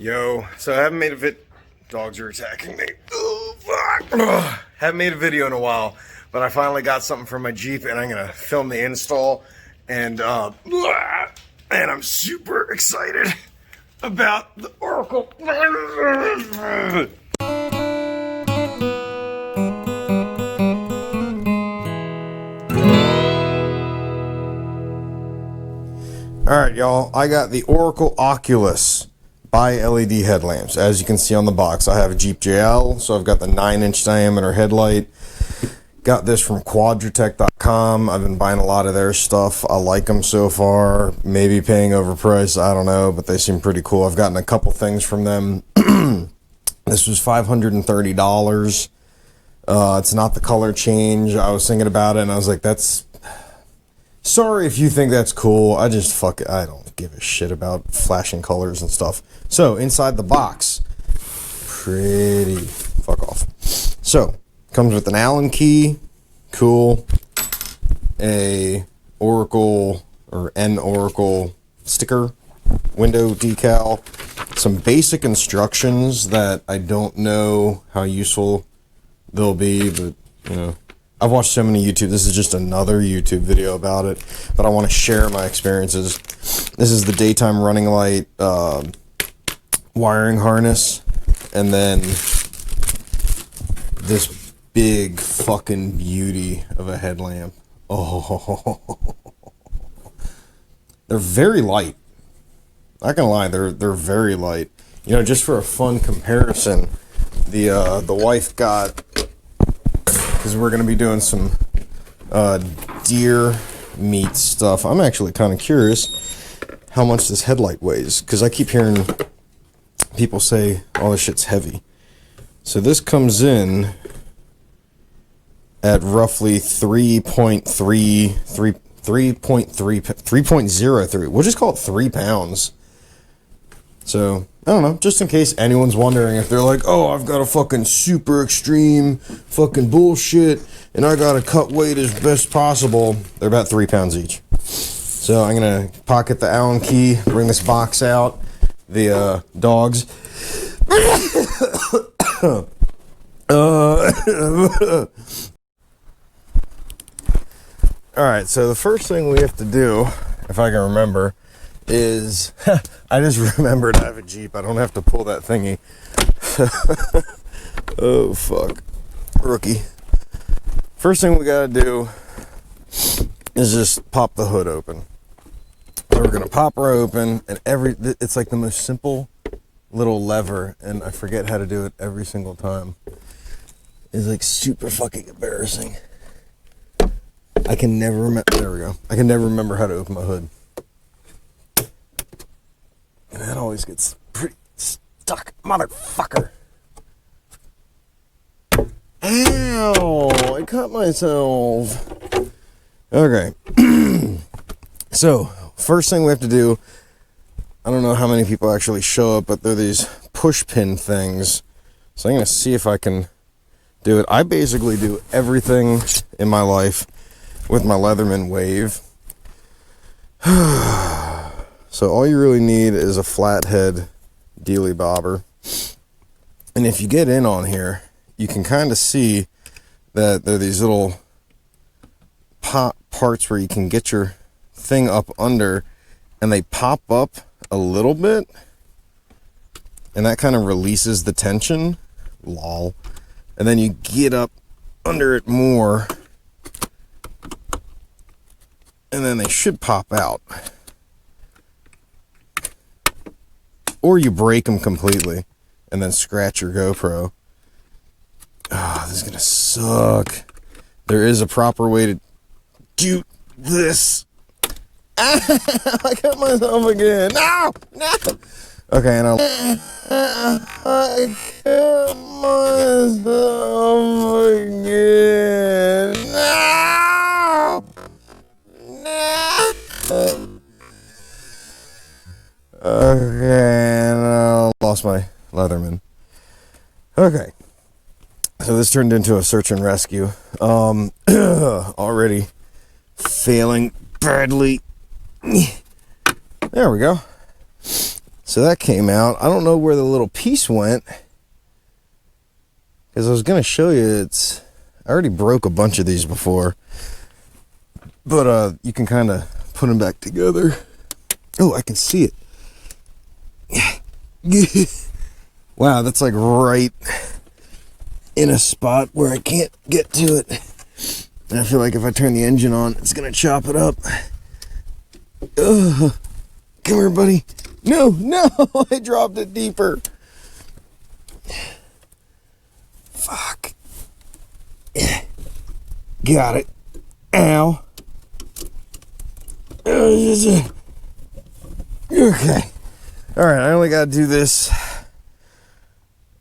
Yo, so I haven't made a dogs are attacking me. Oh, fuck. Ugh. Haven't made a video in a while, but I finally got something from my Jeep, and I'm gonna film the install. And I'm super excited about the Oracle. Alright, y'all, I got the Oracle Oculus Bi LED headlamps. As you can see on the box, I have a Jeep JL, so I've got the 9-inch diameter headlight. Got this from quadratech.com. I've been buying a lot of their stuff. I like them so far. Maybe paying overpriced, I don't know, but they seem pretty cool. I've gotten a couple things from them. This was $530. It's not the color change. I was thinking about it, and I was like, that's... Sorry if you think that's cool. I just I don't give a shit about flashing colors and stuff. So, inside the box, pretty fuck off. So, comes with an Allen key, cool, a Oracle or an Oracle sticker, window decal, some basic instructions that I don't know how useful they'll be, but you know, I've watched so many YouTube. This is just another YouTube video about it, but I want to share my experiences. This is the daytime running light wiring harness, and then this big fucking beauty of a headlamp. Oh, they're very light. Not gonna lie, they're very light. You know, just for a fun comparison, the wife got, because we're gonna be doing some deer meat stuff. I'm actually kind of curious how much this headlight weighs, because I keep hearing people say, "Oh, this shit's heavy." So this comes in at roughly 3.03, we'll just call it 3 pounds. So, I don't know, just in case anyone's wondering if they're like, oh, I've got a fucking super extreme fucking bullshit, and I gotta cut weight as best possible. They're about 3 pounds each. So I'm gonna pocket the Allen key, bring this box out, the dogs. Alright, so the first thing we have to do, if I can remember, is... I just remembered I have a Jeep. I don't have to pull that thingy. Oh, fuck. Rookie. First thing we gotta do is just pop the hood open. So we're gonna pop her open, and it's like the most simple little lever, and I forget how to do it every single time. It's like super fucking embarrassing. I can never remember. There we go. I can never remember how to open my hood. And that always gets pretty stuck, motherfucker. Ow! I cut myself. Okay. So, first thing we have to do, I don't know how many people actually show up, but they're these push pin things. So I'm going to see if I can do it. I basically do everything in my life with my Leatherman Wave. So all you really need is a flathead dealy bobber. And if you get in on here, you can kind of see that there are these little parts where you can get your thing up under, and they pop up a little bit, and that kind of releases the tension. Lol. And then you get up under it more, and then they should pop out. Or you break them completely and then scratch your GoPro. Ah, this is gonna suck. There is a proper way to do this. Ah, I cut myself again. No! No! Okay, and I cut myself again. No! No! Okay, and I lost my Leatherman. Okay. So this turned into a search and rescue. Already failing badly. There we go. So that came out. I don't know where the little piece went, because I was going to show you. I already broke a bunch of these before, but you can kind of put them back together. Oh, I can see it. Wow, that's like right in a spot where I can't get to it. And I feel like if I turn the engine on, it's gonna chop it up. Ugh. Come here, buddy. No, I dropped it deeper. Fuck. Got it. Ow. Okay. Alright, I only gotta do this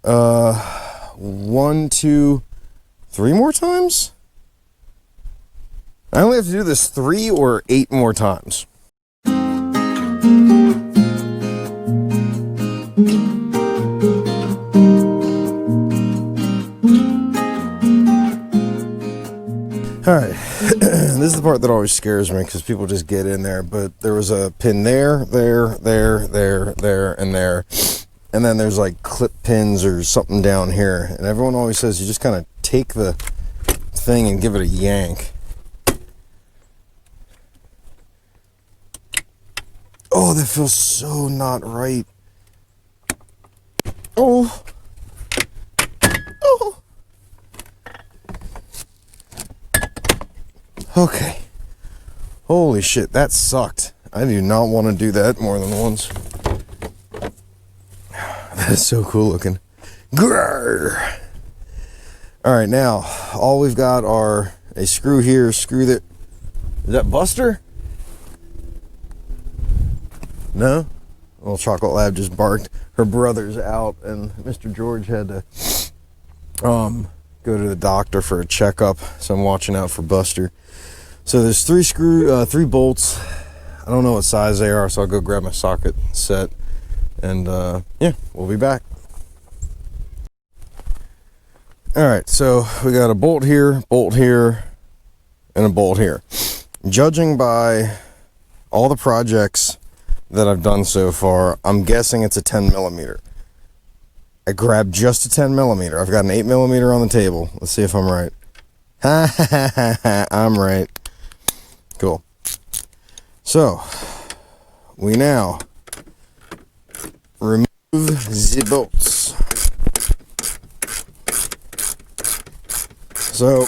1, 2, 3 more times? I only have to do this 3 or 8 more times. Alright, this is the part that always scares me, because people just get in there, but there was a pin there, and there, and then there's like clip pins or something down here, and everyone always says you just kind of take the thing and give it a yank. Oh, that feels so not right. Oh. Okay. Holy shit, that sucked. I do not want to do that more than once. That is so cool looking. Grrr. All right, now all we've got are a screw here, screw there. Is that Buster? No? Well, Chocolate Lab just barked. Her brother's out, and Mr. George had to go to the doctor for a checkup, so I'm watching out for Buster. So there's 3 bolts. I don't know what size they are, so I'll go grab my socket set, and yeah, we'll be back. All right, so we got a bolt here, and a bolt here. Judging by all the projects that I've done so far, I'm guessing it's a 10 millimeter. I grabbed just a 10 millimeter. I've got an 8 millimeter on the table. Let's see if I'm right. Ha ha ha ha, I'm right. Cool. So, we now remove the bolts. So,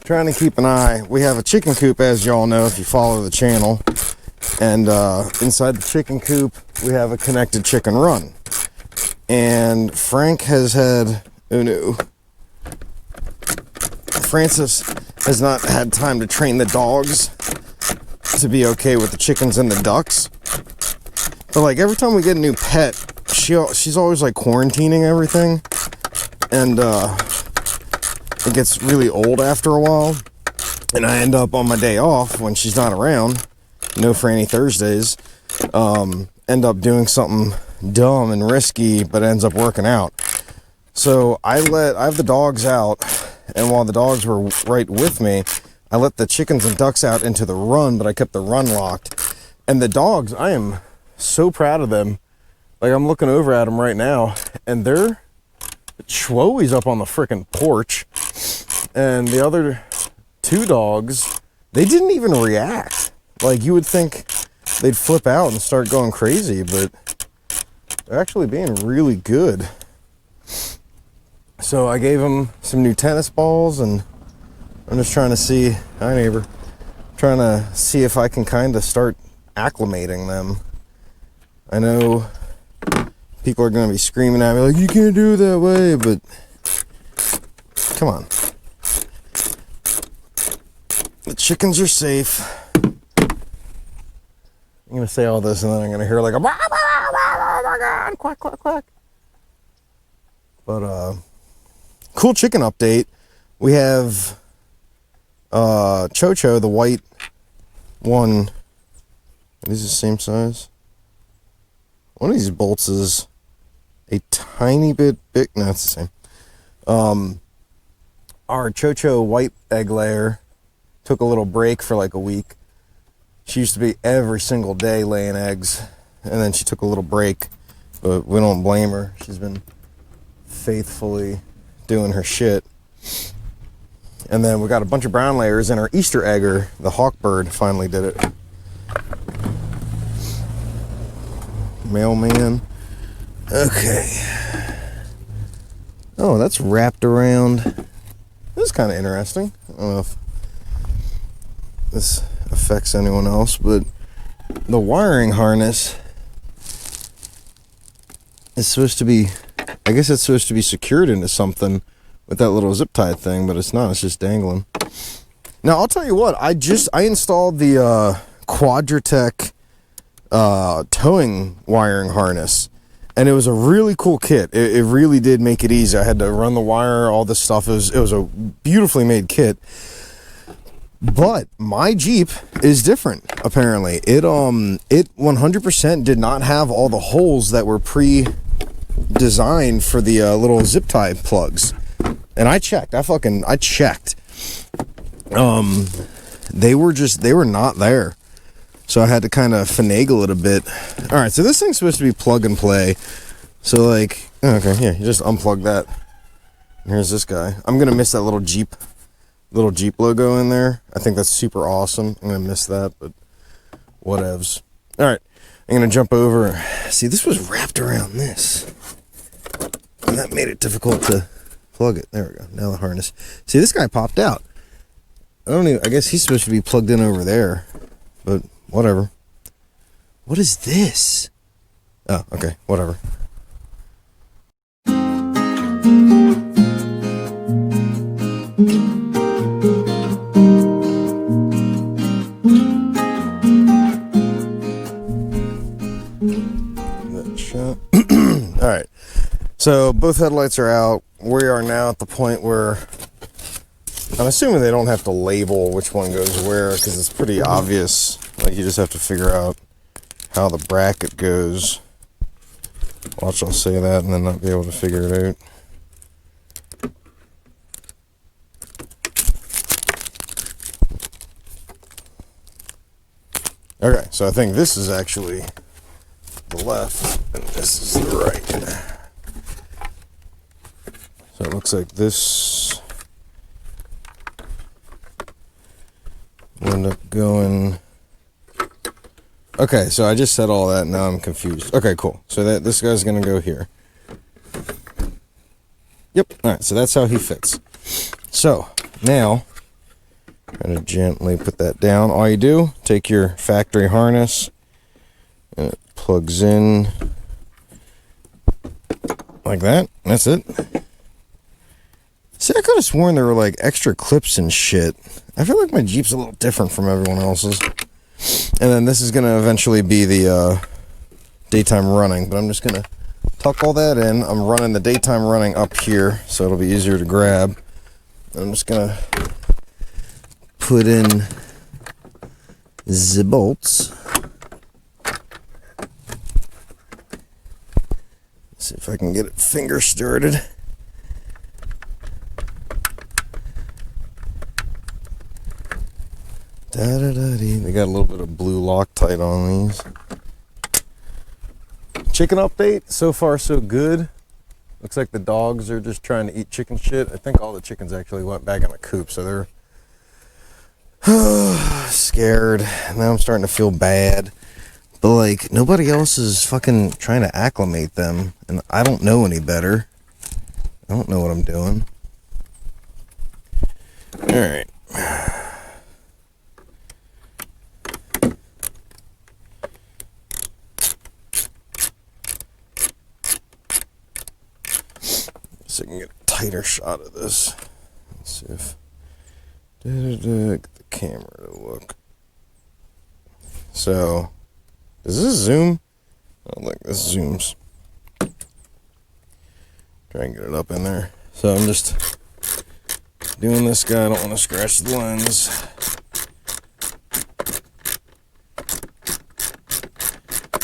trying to keep an eye. We have a chicken coop, as y'all know if you follow the channel. And inside the chicken coop, we have a connected chicken run. And Frank has had, oh no, Francis has not had time to train the dogs to be okay with the chickens and the ducks. But like every time we get a new pet, she's always like quarantining everything, and it gets really old after a while. And I end up on my day off when she's not around, no Franny Thursdays, end up doing something dumb and risky, but ends up working out. So I have the dogs out, and while the dogs were right with me, I let the chickens and ducks out into the run, but I kept the run locked. And the dogs, I am so proud of them. Like, I'm looking over at them right now, and they're Chloe's up on the frickin' porch, and the other 2 dogs, they didn't even react. Like, you would think they'd flip out and start going crazy, but they're actually being really good. So I gave them some new tennis balls, and I'm just trying to see, hi neighbor, trying to see if I can kind of start acclimating them. I know people are going to be screaming at me like, you can't do it that way, but come on. The chickens are safe. I'm going to say all this, and then I'm going to hear like a, oh my God, quack, quack, quack. But, cool chicken update. We have Chocho, the white one. Are these the same size? One of these bolts is a tiny bit big. No, it's the same. Our Chocho white egg layer took a little break for like a week. She used to be every single day laying eggs, and then she took a little break, but we don't blame her. She's been faithfully doing her shit. And then we got a bunch of brown layers, and our Easter egger, the Hawkbird, finally did it. Mailman. Okay. Oh, that's wrapped around. This is kind of interesting. I don't know if this affects anyone else, but the wiring harness is supposed to be, I guess it's supposed to be secured into something with that little zip tie thing, but it's not. It's just dangling. Now, I'll tell you what. I installed the Quadratec towing wiring harness, and it was a really cool kit. It really did make it easy. I had to run the wire, all this stuff. It was a beautifully made kit. But my Jeep is different, apparently. It 100% did not have all the holes that were pre-designed for the little zip tie plugs. And I checked. I checked. They were not there. So I had to kind of finagle it a bit. All right, so this thing's supposed to be plug and play. So like, okay, yeah, you just unplug that. And here's this guy. I'm gonna miss that little Jeep logo in there. I think that's super awesome. I'm gonna miss that, but whatevs. All right, I'm gonna jump over. See, this was wrapped around this, and that made it difficult to plug it. There we go. Now the harness. See, this guy popped out. I guess he's supposed to be plugged in over there, but whatever. What is this? Oh, okay, whatever. That shot. All right. So both headlights are out. We are now at the point where I'm assuming they don't have to label which one goes where, because it's pretty obvious. Like, you just have to figure out how the bracket goes. Watch, I'll say that and then not be able to figure it out. Okay, so I think this is actually the left and this is the right. So it looks like this will end up going. Okay, so I just said all that, now I'm confused. Okay, cool. So this guy's gonna go here. Yep, alright, so that's how he fits. So, now, kind of gently put that down. All you do, take your factory harness, and it plugs in like that. That's it. See, I could have sworn there were like extra clips and shit. I feel like my Jeep's a little different from everyone else's. And then this is going to eventually be the daytime running, but I'm just going to tuck all that in. I'm running the daytime running up here, so it'll be easier to grab. And I'm just going to put in the bolts. See if I can get it finger started. They got a little bit of blue Loctite on these. Chicken update, so far so good. Looks like the dogs are just trying to eat chicken shit. I think all the chickens actually went back in the coop, so they're scared. Now I'm starting to feel bad. But like, nobody else is fucking trying to acclimate them, and I don't know any better. I don't know what I'm doing. Alright. So I can get a tighter shot of this. Let's see if get the camera to look. So, does this zoom? I don't think this zooms. Try and get it up in there. So I'm just doing this guy. I don't want to scratch the lens.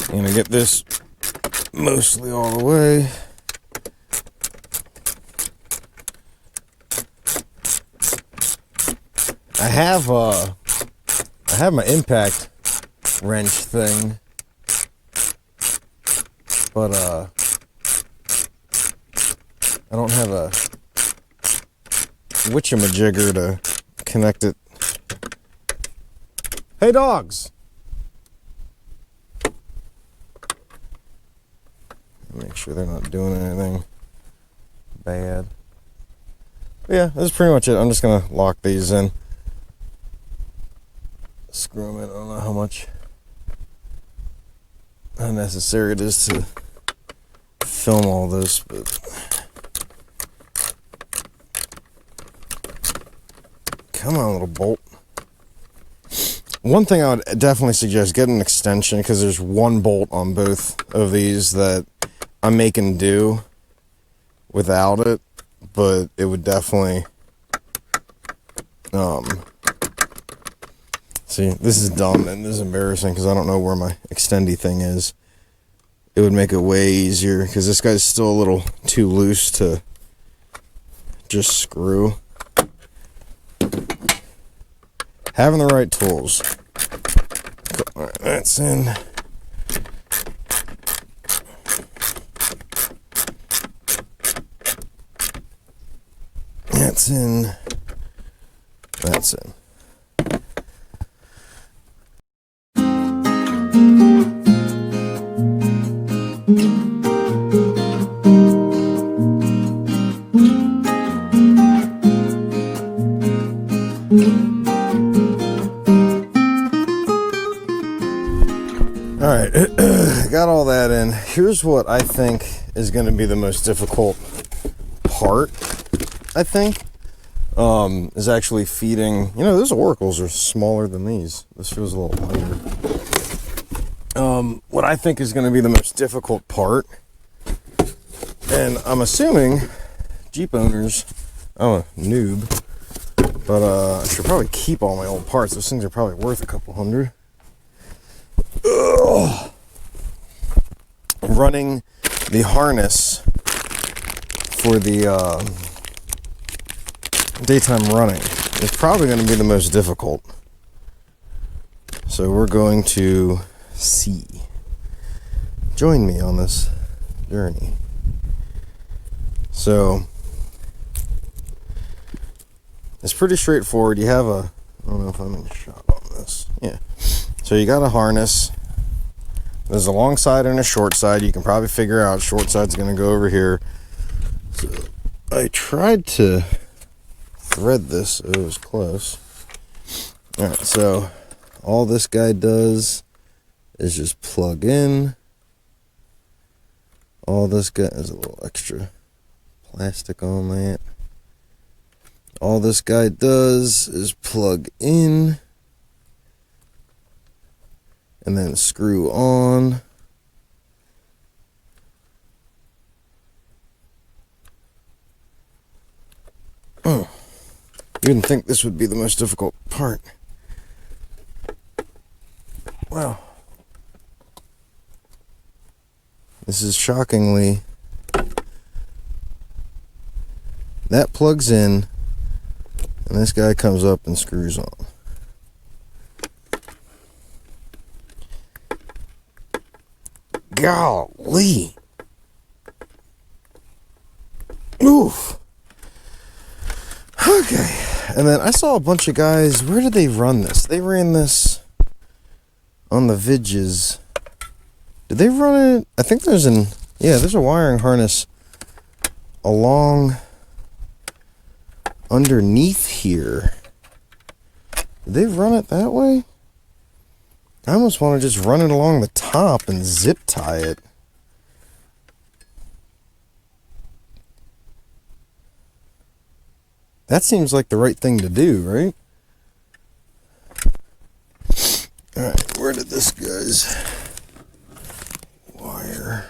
I'm gonna get this mostly all the way. I have my impact wrench thing but I don't have a witchamajigger to connect it. Hey, dogs! Make sure they're not doing anything bad. But yeah, that's pretty much it. I'm just gonna lock these in. Screw them in. I don't know how much unnecessary it is to film all this, but come on, little bolt. One thing I would definitely suggest, get an extension, because there's one bolt on both of these that I'm making do without it, but it would definitely, see, this is dumb and this is embarrassing because I don't know where my extendy thing is. It would make it way easier because this guy's still a little too loose to just screw. Having the right tools. All right, that's in. That's in. That's in. All right, got all that in. Here's what I think is going to be the most difficult part, I think, is actually feeding. You know, those Oracles are smaller than these. This feels a little lighter. What I think is going to be the most difficult part, and I'm assuming Jeep owners, I'm a noob, but I should probably keep all my old parts. Those things are probably worth a couple hundred. Ugh. Running the harness for the daytime running is probably going to be the most difficult. So we're going to see. Join me on this journey. So it's pretty straightforward. You have a, I don't know if I'm in shot on this. Yeah. So you got a harness. There's a long side and a short side. You can probably figure out short side's going to go over here. So I tried to thread this. It was close. All right, so all this guy does is just plug in. All this guy is a little extra plastic on that. All this guy does is plug in and then screw on. Oh, you didn't think this would be the most difficult part. Wow. This is shockingly, that plugs in and this guy comes up and screws on. Golly. Oof. Okay. And then I saw a bunch of guys, where did they run this? They ran this on the Vidges. Did they run it? I think there's there's a wiring harness along underneath here. Did they run it that way? I almost want to just run it along the top and zip tie it. That seems like the right thing to do, right? Alright, where did this guy's wire?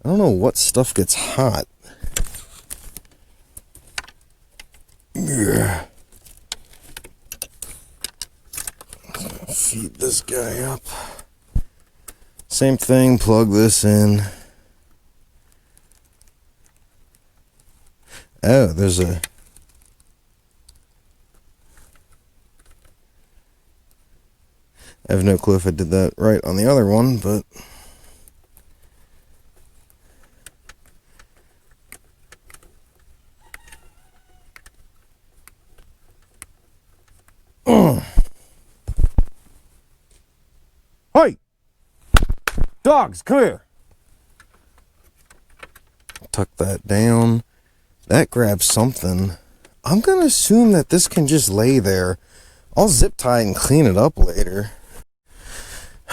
I don't know what stuff gets hot. Ugh. Feed this guy up. Same thing, plug this in. Oh, there's a... I have no clue if I did that right on the other one, but Hey! Dogs, come here! Tuck that down. That grabs something. I'm gonna assume that this can just lay there. I'll zip tie it and clean it up later.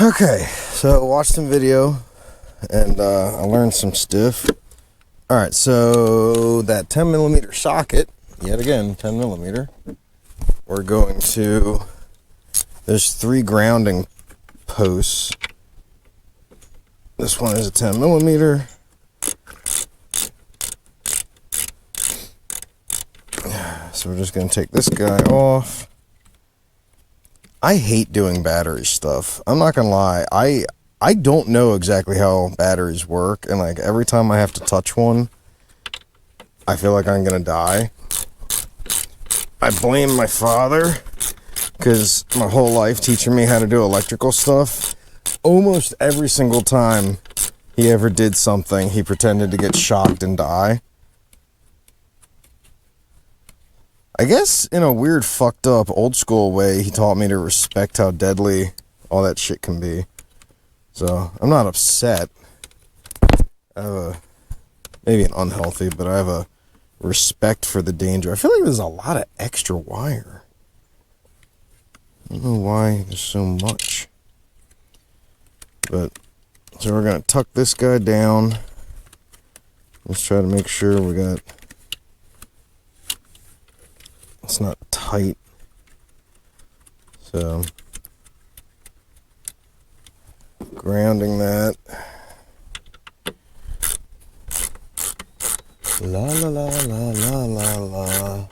Okay, so watched some video and I learned some stuff. Alright, so that 10mm socket, yet again, 10mm. We're going to, there's 3 grounding posts. This one is a 10mm. So we're just going to take this guy off. I hate doing battery stuff. I'm not going to lie. I don't know exactly how batteries work. And like every time I have to touch one, I feel like I'm going to die. I blame my father because my whole life teaching me how to do electrical stuff. Almost every single time he ever did something, he pretended to get shocked and die. I guess in a weird, fucked up, old school way, he taught me to respect how deadly all that shit can be. So, I'm not upset. I have maybe an unhealthy, but I have a respect for the danger. I feel like there's a lot of extra wire. I don't know why there's so much. But, so we're going to tuck this guy down. Let's try to make sure we got... It's not tight. So, grounding that. La la la la la la la.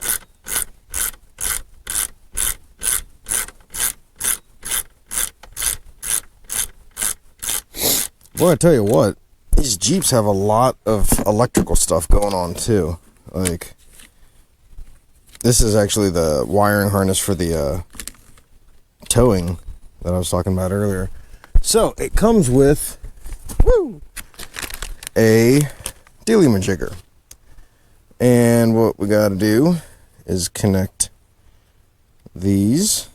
Boy, I tell you what, these Jeeps have a lot of electrical stuff going on too. Like, this is actually the wiring harness for the towing that I was talking about earlier. So, it comes with a dealy-majigger. And what we got to do is connect these.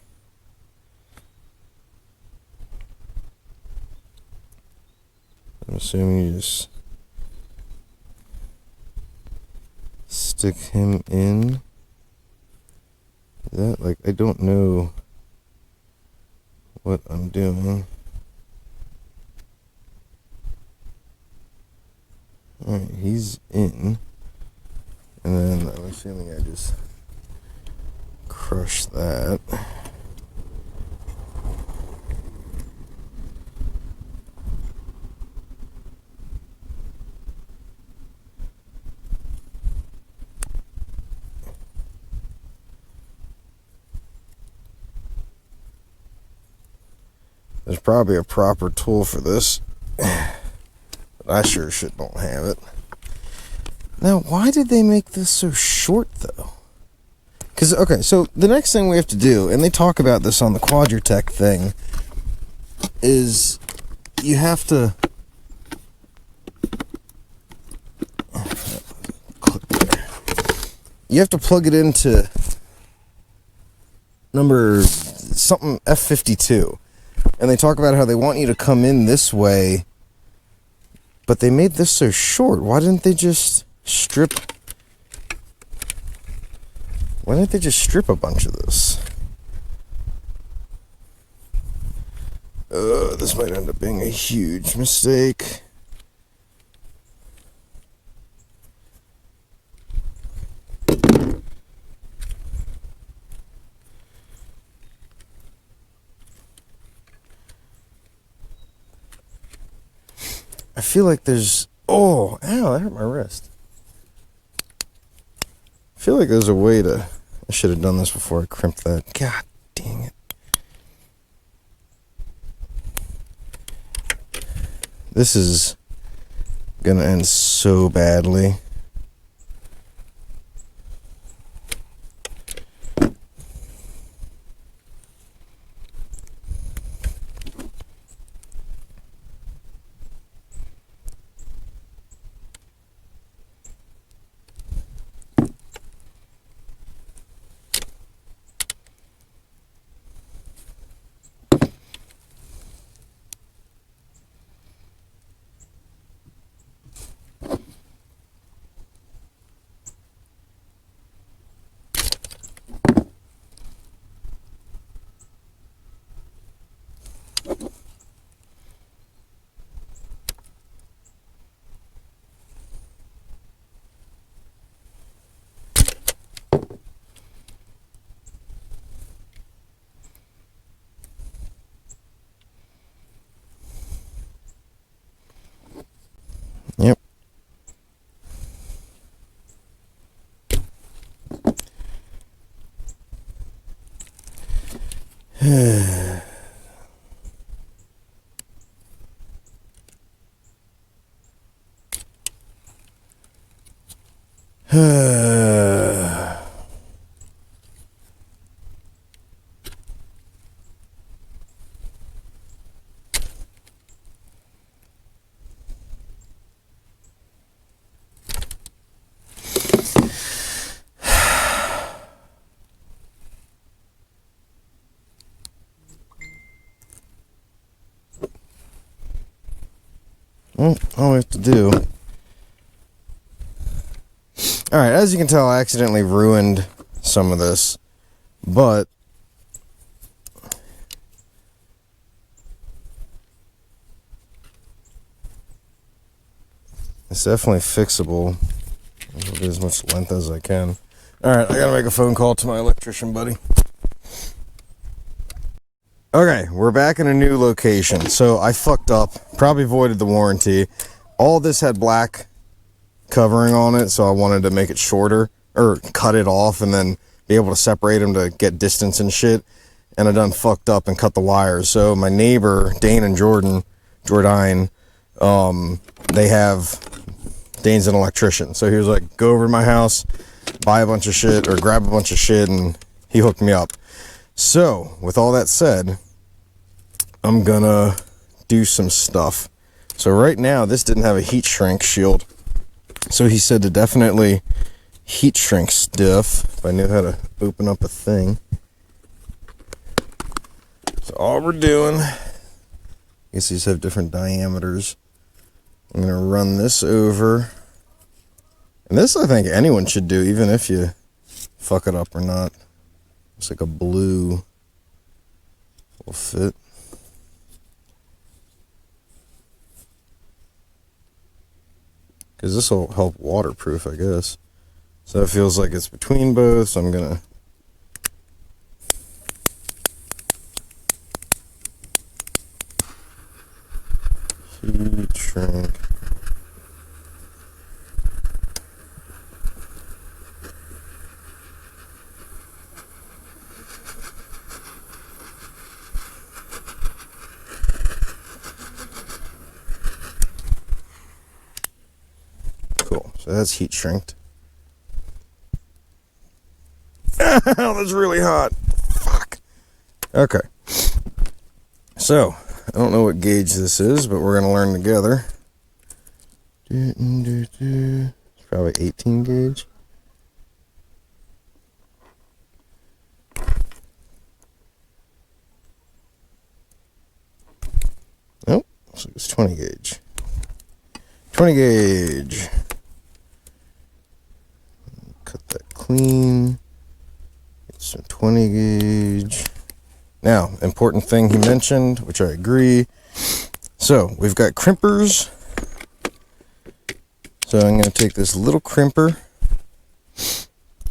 I'm assuming you just stick him in. That, like, I don't know what I'm doing. Alright, he's in. And then I'm assuming I just crush that. There's probably a proper tool for this, but I sure shit don't have it. Now, why did they make this so short, though? Because, okay, so the next thing we have to do, and they talk about this on the Quadratech thing, is you have to... You have to plug it into number something F52. And they talk about how they want you to come in this way, but they made this so short. Why didn't they just strip a bunch of this? This might end up being a huge mistake. I feel like there's... Oh, ow, that hurt my wrist. I feel like there's a way to... I should have done this before I crimped that. God dang it. This is gonna end so badly. Well, all we have to do. Alright, as you can tell, I accidentally ruined some of this, but it's definitely fixable. I'll get as much length as I can. Alright, I gotta make a phone call to my electrician buddy. Okay, we're back in a new location. So I fucked up, probably voided the warranty. All this had black covering on it, so I wanted to make it shorter, or cut it off and then be able to separate them to get distance and shit. And I done fucked up and cut the wires. So my neighbor, Dane and Jordan, they have, Dane's an electrician. So he was like, go over to my house, buy a bunch of shit, or grab a bunch of shit, and he hooked me up. So, with all that said, I'm gonna do some stuff. So right now, this didn't have a heat shrink shield. So he said to definitely heat shrink stuff, if I knew how to open up a thing. So all we're doing, I guess these have different diameters. I'm gonna run this over. And this I think anyone should do, even if you fuck it up or not. It's like a blue will fit. Because this will help waterproof, I guess. So it feels like it's between both, so I'm gonna heat shrink. So that's heat shrinked. That's really hot. Fuck. Okay. So, I don't know what gauge this is, but we're going to learn together. It's probably 18 gauge. Nope. So it's 20 gauge. 20 gauge. Cut that clean. Get some 20 gauge. Now, important thing he mentioned, which I agree. So, we've got crimpers. So, I'm going to take this little crimper.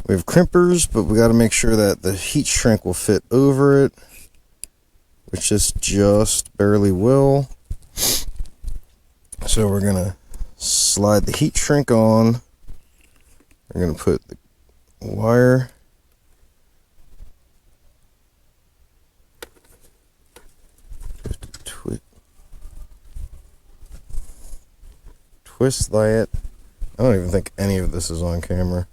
We have crimpers, but we got to make sure that the heat shrink will fit over it, which is just barely will. So, we're going to slide the heat shrink on. We're going to put the wire. Twist that. I don't even think any of this is on camera.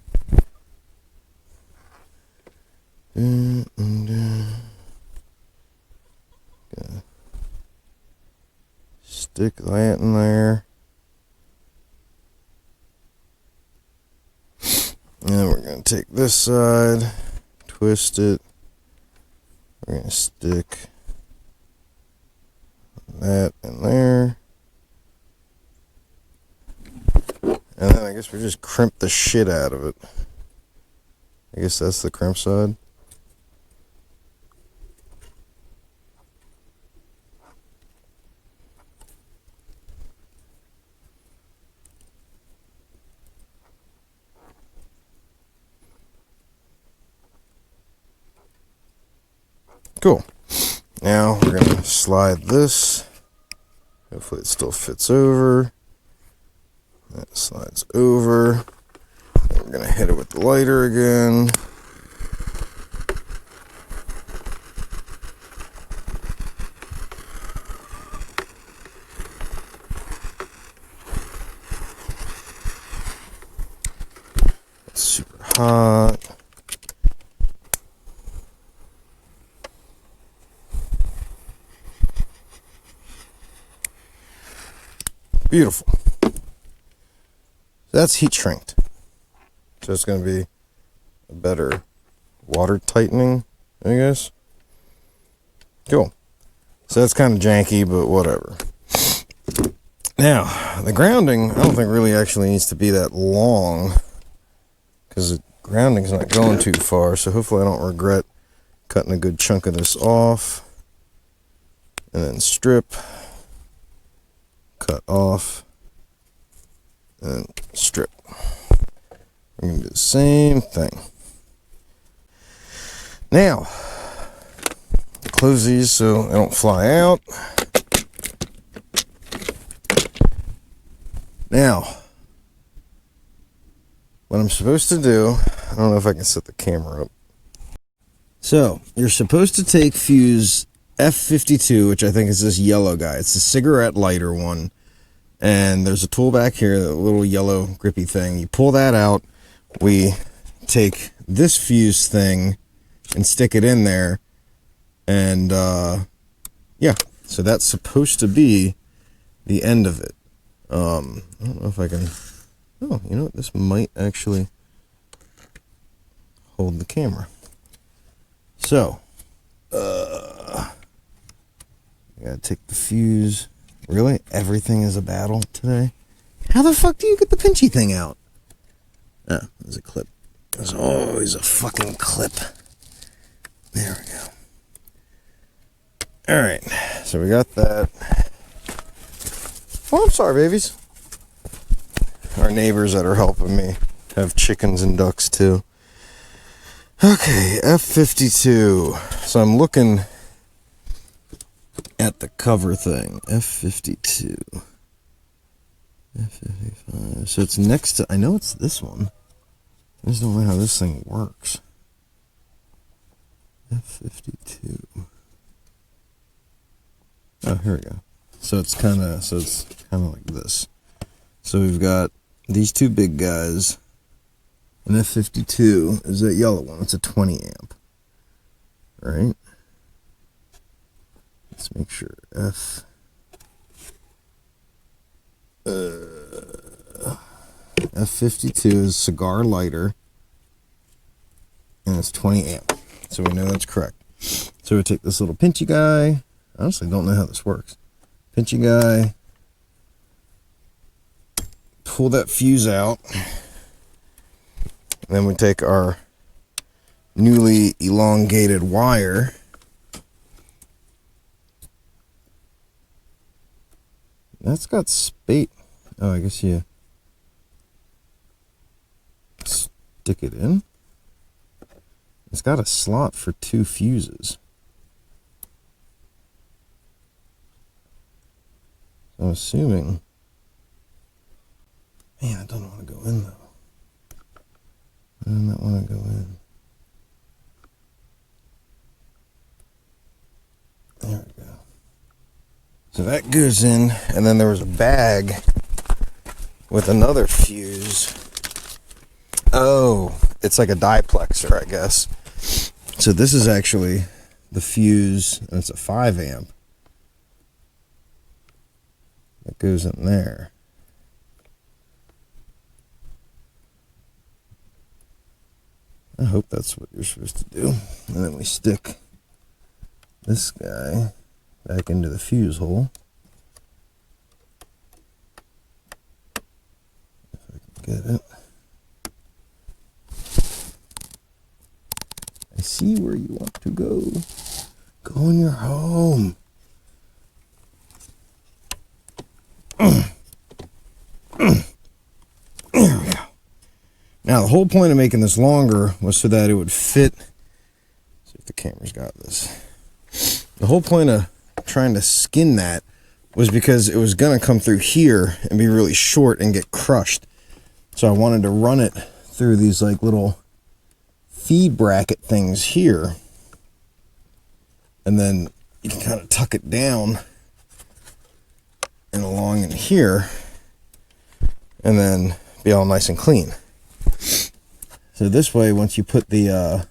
Stick that in there. And we're going to take this side, twist it. We're going to stick that in there. And then I guess we just crimp the shit out of it. I guess that's the crimp side. Cool. Now we're going to slide this. Hopefully it still fits over. That slides over. Then we're going to hit it with the lighter again. hot. Beautiful. That's heat shrinked. So it's going to be a better water tightening, I guess. Cool. So that's kind of janky, but whatever. Now, the grounding, I don't think really actually needs to be that long, because the grounding's not going too far, so hopefully I don't regret cutting a good chunk of this off. And then strip, cut off, and strip. We're going to do the same thing. Now, close these so they don't fly out. Now, what I'm supposed to do, I don't know if I can set the camera up. So, you're supposed to take fuse F52, which I think is this yellow guy. It's the cigarette lighter one. And there's a tool back here, the little yellow grippy thing. You pull that out. We take this fuse thing and stick it in there. And, yeah. So that's supposed to be the end of it. I don't know if I can... Oh, you know what? This might actually hold the camera. So, I gotta take the fuse. Really? Everything is a battle today? How the fuck do you get the pinchy thing out? Oh, there's a clip. There's always a fucking clip. There we go. Alright, so we got that. Oh, I'm sorry, babies. Our neighbors that are helping me have chickens and ducks too. Okay, F52. So I'm looking at the cover thing. F52. F55. So it's next to, I know it's this one. I just don't know how this thing works. F52. Oh, here we go. So it's kind of like this. So we've got these two big guys. And F52 is that yellow one. It's a 20 amp. Right? Let's make sure. F52 is cigar lighter. And it's 20 amp. So we know that's correct. So we take this little pinchy guy. I honestly don't know how this works. Pinchy guy. Pull that fuse out. And then we take our newly elongated wire. That's got spate. Oh, I guess you stick it in. It's got a slot for 2 fuses. I'm assuming. Man, I don't want to go in though. I do not want to go in. There we go. So that goes in, and then there was a bag with another fuse. Oh, it's like a diplexer, I guess. So this is actually the fuse, and it's a 5 amp. That goes in there. I hope that's what you're supposed to do. And then we stick this guy back into the fuse hole. If I can get it. I see where you want to go. Go in your home. There we go. Now, the whole point of making this longer was so that it would fit. Let's see if the camera's got this. The whole point of trying to skin that was because it was going to come through here and be really short and get crushed. So I wanted to run it through these like little feed bracket things here. And then you can kind of tuck it down and along in here. And then be all nice and clean. So this way, once you put the,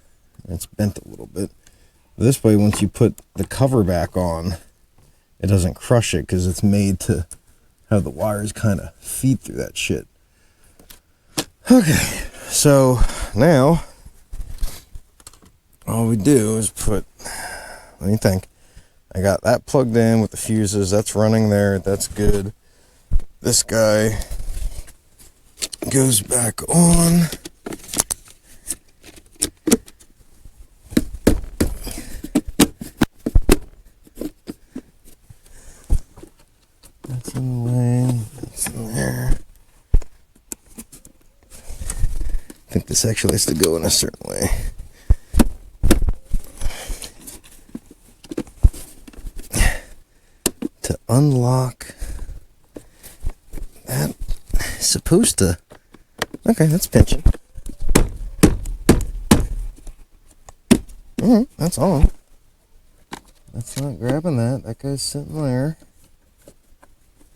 it's bent a little bit. This way, once you put the cover back on, it doesn't crush it because it's made to have the wires kind of feed through that shit. Okay, so now all we do is put, let me think. I got that plugged in with the fuses. That's running there. That's good. This guy goes back on. That's in the lane. That's in there. I think this actually has to go in a certain way. To unlock that is supposed to, okay, that's pinching. That's on. That's not grabbing that. That guy's sitting there.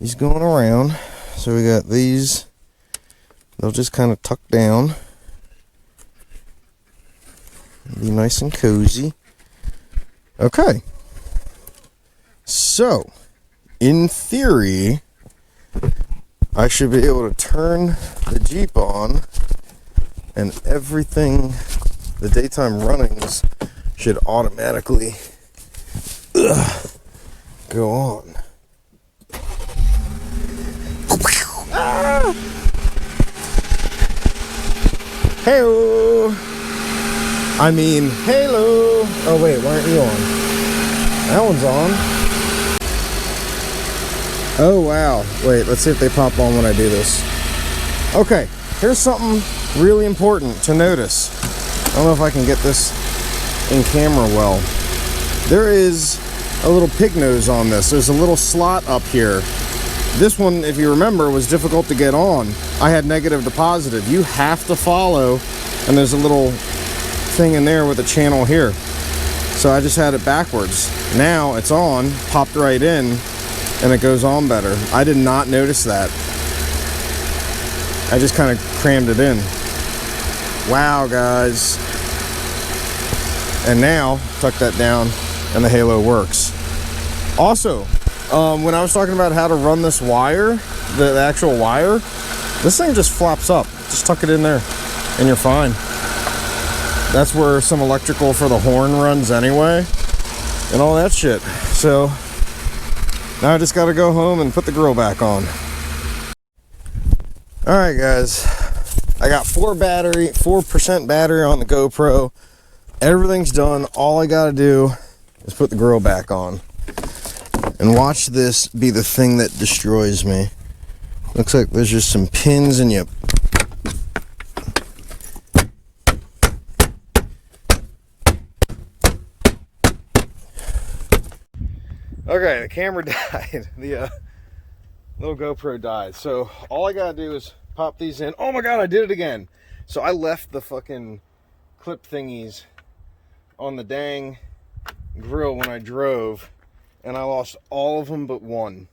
He's going around. So we got these. They'll just kind of tuck down. Be nice and cozy. Okay. So, in theory, I should be able to turn the Jeep on and everything, the daytime runnings, should automatically go on. Ah! Hey-o! I mean, hello! Oh wait, why aren't you on? That one's on. Oh wow. Wait, let's see if they pop on when I do this. Okay, here's something really important to notice. I don't know if I can get this in camera well. There is a little pig nose on this. There's a little slot up here. This one, if you remember, was difficult to get on. I had negative to positive. You have to follow, and there's a little thing in there with a channel here. So I just had it backwards. Now it's on, popped right in, and it goes on better. I did not notice that. I just kind of crammed it in. Wow, guys. And now, tuck that down, and the halo works. Also, when I was talking about how to run this wire, the actual wire, this thing just flops up. Just tuck it in there, and you're fine. That's where some electrical for the horn runs anyway, and all that shit. So now I just got to go home and put the grill back on. All right, guys. I got 4% battery on the GoPro. Everything's done. All I got to do is put the grill back on. And watch this be the thing that destroys me. Looks like there's just some pins and you. Okay, the camera died. The little GoPro died. So all I gotta do is pop these in. Oh my god, I did it again. So I left the fucking clip thingies on the dang grill when I drove, and I lost all of them but one.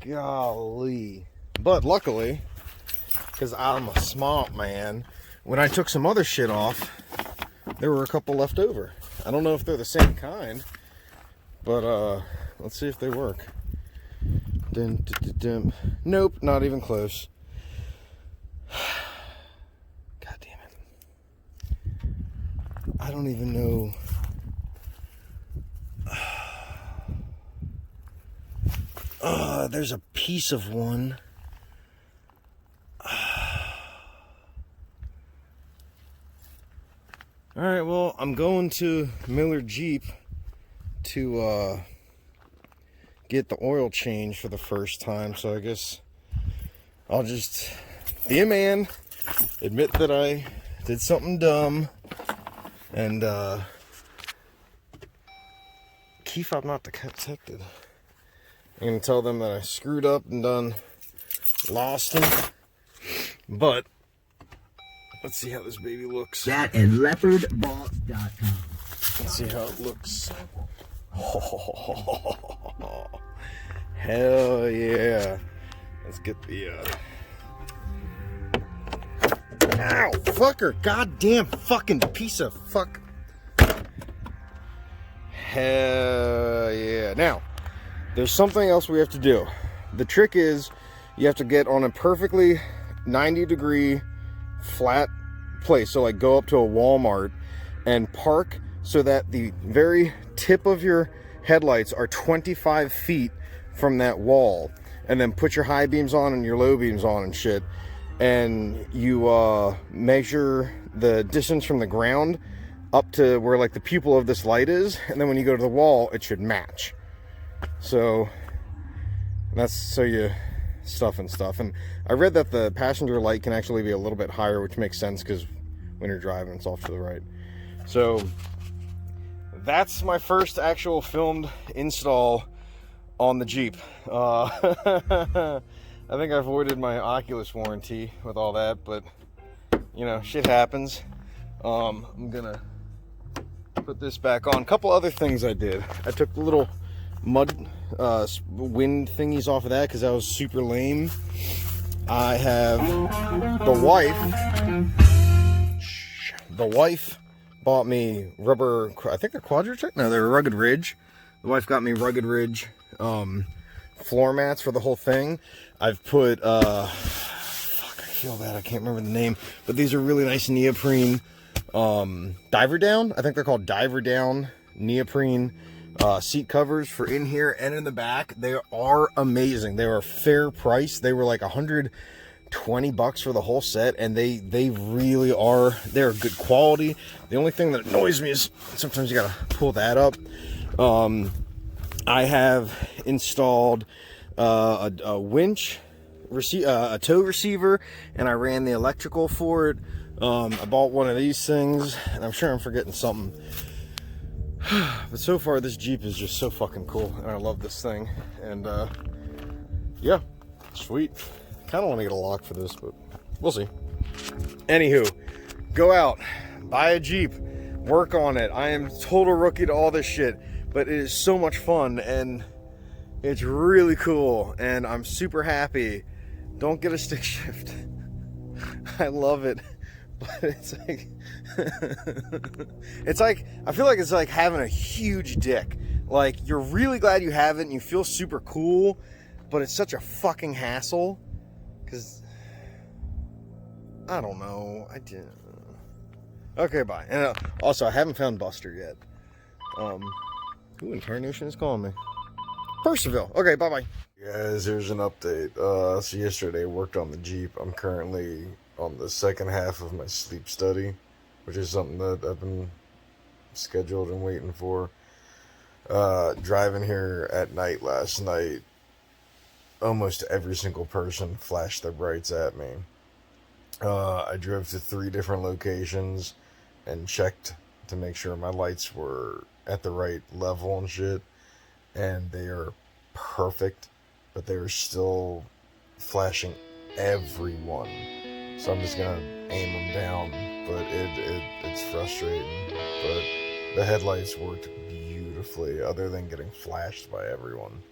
Golly. But luckily, because I'm a smart man, when I took some other shit off, there were a couple left over. I don't know if they're the same kind, but let's see if they work. Dun, dun, dun, dun. Nope, not even close. God damn it. I don't even know. There's a piece of one. Alright, well, I'm going to Miller Jeep to get the oil change for the first time, so I guess I'll just be a man, admit that I did something dumb, and key fob not detected. I'm gonna tell them that I screwed up and lost them, but let's see how this baby looks. That and leopardbox.com. Let's see how it looks. Oh, hell yeah. Let's get the Ow, fucker, goddamn fucking piece of fuck. Hell yeah. Now, there's something else we have to do. The trick is you have to get on a perfectly 90-degree flat place. So like go up to a Walmart and park so that the very tip of your headlights are 25 feet from that wall. And then put your high beams on and your low beams on and shit. And you measure the distance from the ground up to where like the pupil of this light is. And then when you go to the wall, it should match. So that's so you stuff and stuff. And I read that the passenger light can actually be a little bit higher, which makes sense because when you're driving, it's off to the right. So that's my first actual filmed install on the Jeep. I think I avoided my Oculus warranty with all that, but you know, shit happens. I'm gonna put this back on. A couple other things I did. I took the little mud wind thingies off of that because that was super lame. I have the wife bought me rubber, I think they're Quadratech? No, they're Rugged Ridge. The wife got me Rugged Ridge floor mats for the whole thing. I've put fuck, I feel bad, I can't remember the name, but these are really nice neoprene diver down. I think they're called diver down neoprene seat covers for in here and in the back. They are amazing. They were fair price. They were like $120 for the whole set, and they really are. They're good quality. The only thing that annoys me is sometimes you gotta pull that up. I have installed a winch, a tow receiver, and I ran the electrical for it. I bought one of these things, and I'm sure I'm forgetting something. But so far, this Jeep is just so fucking cool, and I love this thing. And yeah, sweet. Kind of want to get a lock for this, but we'll see. Anywho, go out, buy a Jeep, work on it. I am total rookie to all this shit, but it is so much fun, and it's really cool, and I'm super happy. Don't get a stick shift. I love it. But it's like it's like, I feel like it's like having a huge dick. Like, you're really glad you have it and you feel super cool, but it's such a fucking hassle because I don't know. I didn't. Okay, bye. And also, I haven't found Buster yet. Who in tarnation is calling me? Percival. Okay, bye bye. Guys, here's an update. So yesterday I worked on the Jeep. I'm currently on the second half of my sleep study, which is something that I've been scheduled and waiting for. Driving here at night last night, almost every single person flashed their brights at me. I drove to 3 different locations and checked to make sure my lights were at the right level and shit, and they are perfect, but they were still flashing everyone. So I'm just gonna aim them down, but it's frustrating. But the headlights worked beautifully, other than getting flashed by everyone.